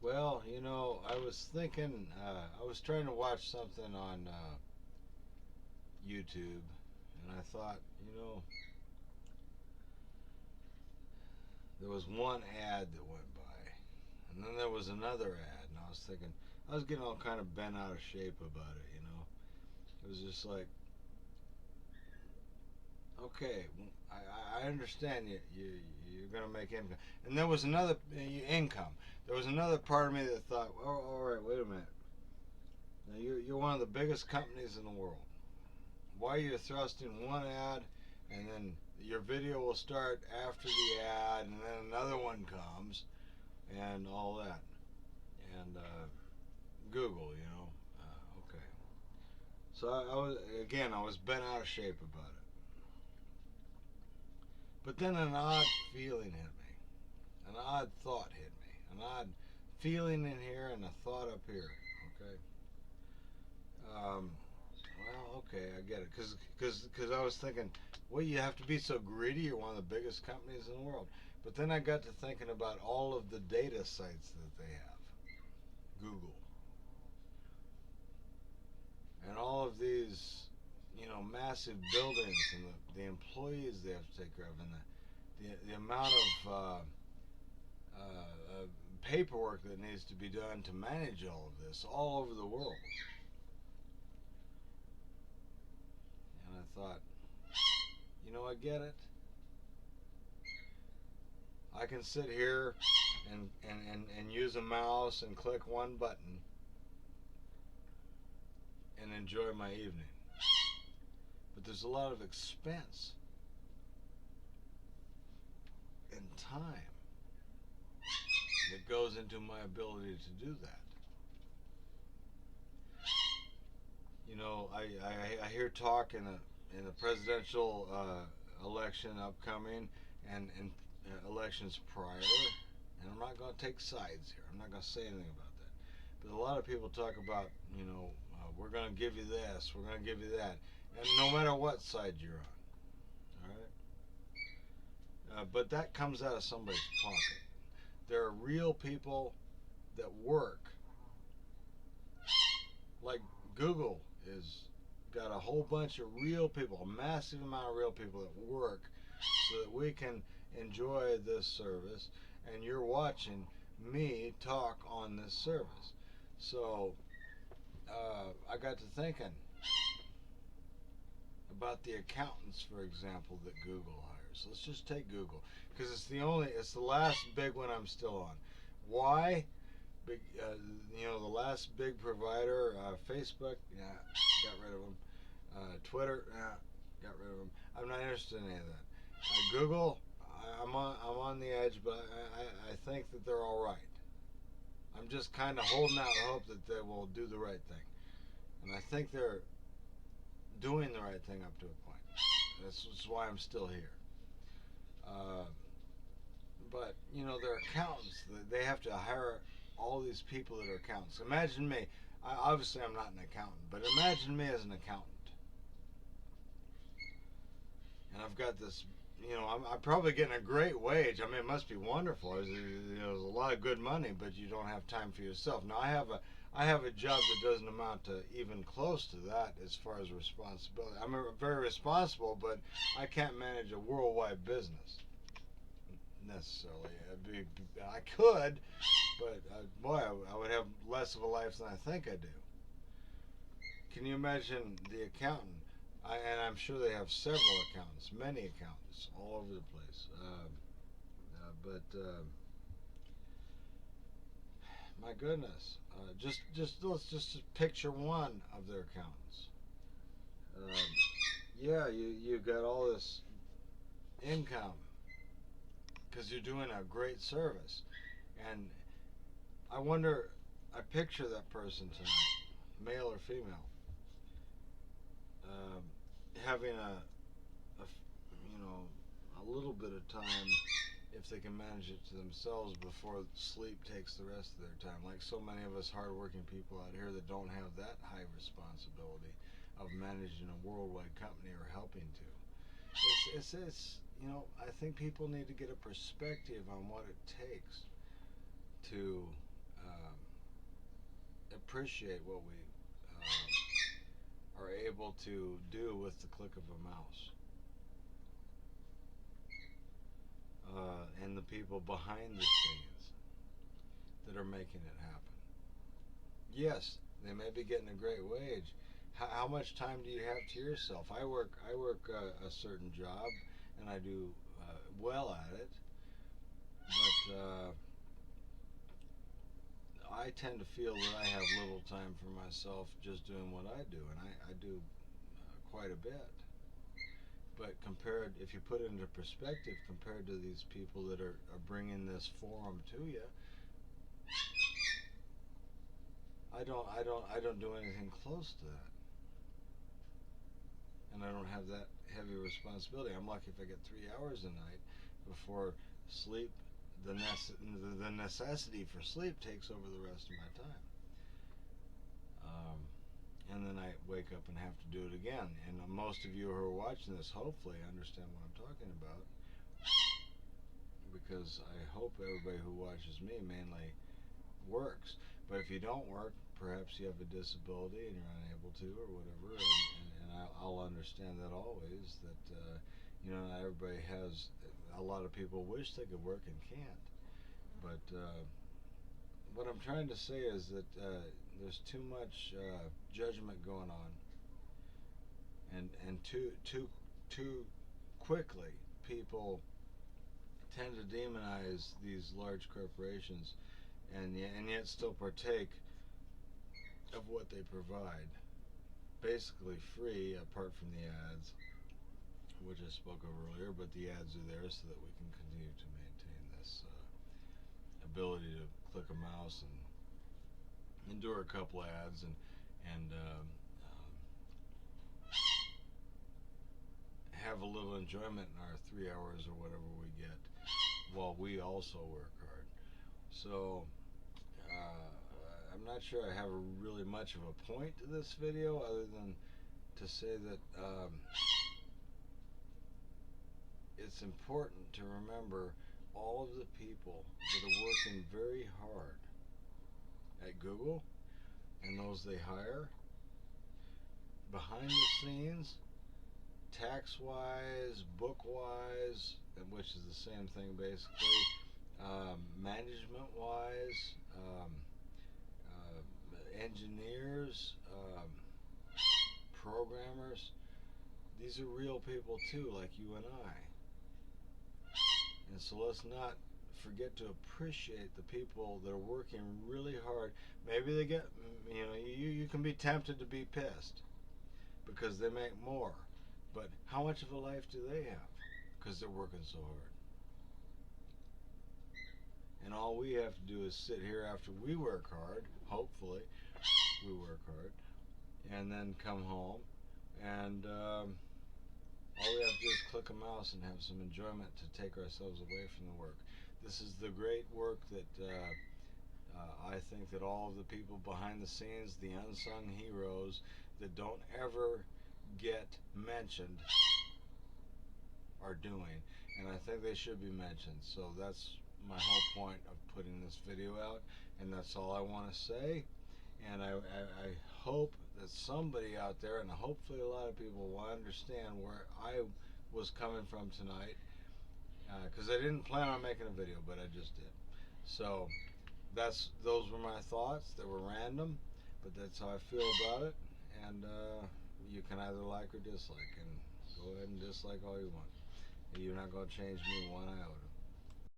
Well, I was thinking, I was trying to watch something on YouTube, and I thought, there was one ad that went by, and then there was another ad, and I was thinking, I was getting all kind of bent out of shape about it. It was just like, okay, I understand you're going to make income, and there was another income. There was another part of me that thought, oh, all right, wait a minute. Now you're one of the biggest companies in the world. Why are you thrusting one ad, and then your video will start after the ad, and then another one comes, and all that, and Google, okay. So I was bent out of shape about it. But then an odd feeling hit me, an odd thought hit me, an odd feeling in here and a thought up here. Okay. Um, well, okay, I get it. Cause I was thinking, well, you have to be so greedy. You're one of the biggest companies in the world. But then I got to thinking about all of the data sites that they have, Google, and all of these, massive buildings and the employees they have to take care of, and the amount of paperwork that needs to be done to manage all of this all over the world. And I thought, I get it. I can sit here and use a mouse and click one button and enjoy my evening. But there's a lot of expense and time that goes into my ability to do that. I hear talk in a presidential election upcoming and elections prior, and I'm not going to take sides here. I'm not going to say anything about that. But a lot of people talk about, we're going to give you this, we're going to give you that, and no matter what side you're on, all right. But that comes out of somebody's pocket. There are real people that work, like Google is got a whole bunch of real people, a massive amount of real people that work so that we can enjoy this service, and you're watching me talk on this service. So I got to thinking about the accountants, for example, that Google hires. Let's just take Google because it's the last big one I'm still on. Why? Big, the last big provider, Facebook, yeah, got rid of them. Twitter, yeah, got rid of them. I'm not interested in any of that. Google, I'm on the edge, but I think that they're all right. I'm just kind of holding out hope that they will do the right thing, and I think they're doing the right thing up to a point. That's why I'm still here. Uh, but they're accountants. They have to hire all these people that are accountants. Imagine me. Obviously, I'm not an accountant, but imagine me as an accountant, and I've got this. I'm probably getting a great wage. I mean, it must be wonderful. There's a lot of good money, but you don't have time for yourself. Now, I have a job that doesn't amount to even close to that as far as responsibility. I'm very responsible, but I can't manage a worldwide business necessarily. I could, but boy, I would have less of a life than I think I do. Can you imagine the accountant? And I'm sure they have several accountants, many accountants, all over the place. But my goodness, just let's just picture one of their accountants. Um, yeah, you got all this income because you're doing a great service, and I wonder, I picture that person tonight, male or female, um, having a you know a little bit of time if they can manage it to themselves before sleep takes the rest of their time. Like so many of us hardworking people out here that don't have that high responsibility of managing a worldwide company or helping to. It's I think people need to get a perspective on what it takes to appreciate what we are able to do with the click of a mouse. And the people behind the scenes that are making it happen. Yes, they may be getting a great wage. How much time do you have to yourself? I work a certain job, and I do well at it, but I tend to feel that I have little time for myself just doing what I do, and I do quite a bit. But compared, if you put it into perspective, compared to these people that are bringing this forum to you, I don't do anything close to that, and I don't have that heavy responsibility. I'm lucky if I get 3 hours a night before sleep. The necessity for sleep takes over the rest of my time. And then I wake up and have to do it again. And most of you who are watching this hopefully understand what I'm talking about, because I hope everybody who watches me mainly works. But if you don't work, perhaps you have a disability and you're unable to, or whatever, and I'll understand that always, that not everybody has. A lot of people wish they could work and can't. But what I'm trying to say is that there's too much judgment going on, and too quickly people tend to demonize these large corporations, and yet still partake of what they provide, basically free apart from the ads, which I spoke of earlier. But the ads are there so that we can continue to maintain this ability to click a mouse and endure a couple ads and have a little enjoyment in our 3 hours or whatever we get, while we also work hard. So I'm not sure I have really much of a point to this video, other than to say that it's important to remember all of the people that are working very hard at Google, and those they hire, behind the scenes, tax-wise, book-wise, which is the same thing basically, management-wise, engineers, programmers. These are real people too, like you and I. And so let's not forget to appreciate the people that are working really hard. Maybe they get, you can be tempted to be pissed because they make more. But how much of a life do they have? Because they're working so hard. And all we have to do is sit here after we work hard, hopefully we work hard, and then come home, and all we have to do is click a mouse and have some enjoyment to take ourselves away from the work. This is the great work that I think that all of the people behind the scenes, the unsung heroes that don't ever get mentioned, are doing, and I think they should be mentioned. So that's my whole point of putting this video out, and that's all I want to say. And I hope that somebody out there, and hopefully a lot of people, will understand where I was coming from tonight, because I didn't plan on making a video, but I just did. So those were my thoughts. They were random, but that's how I feel about it. And you can either like or dislike, and go ahead and dislike all you want. You're not going to change me one iota.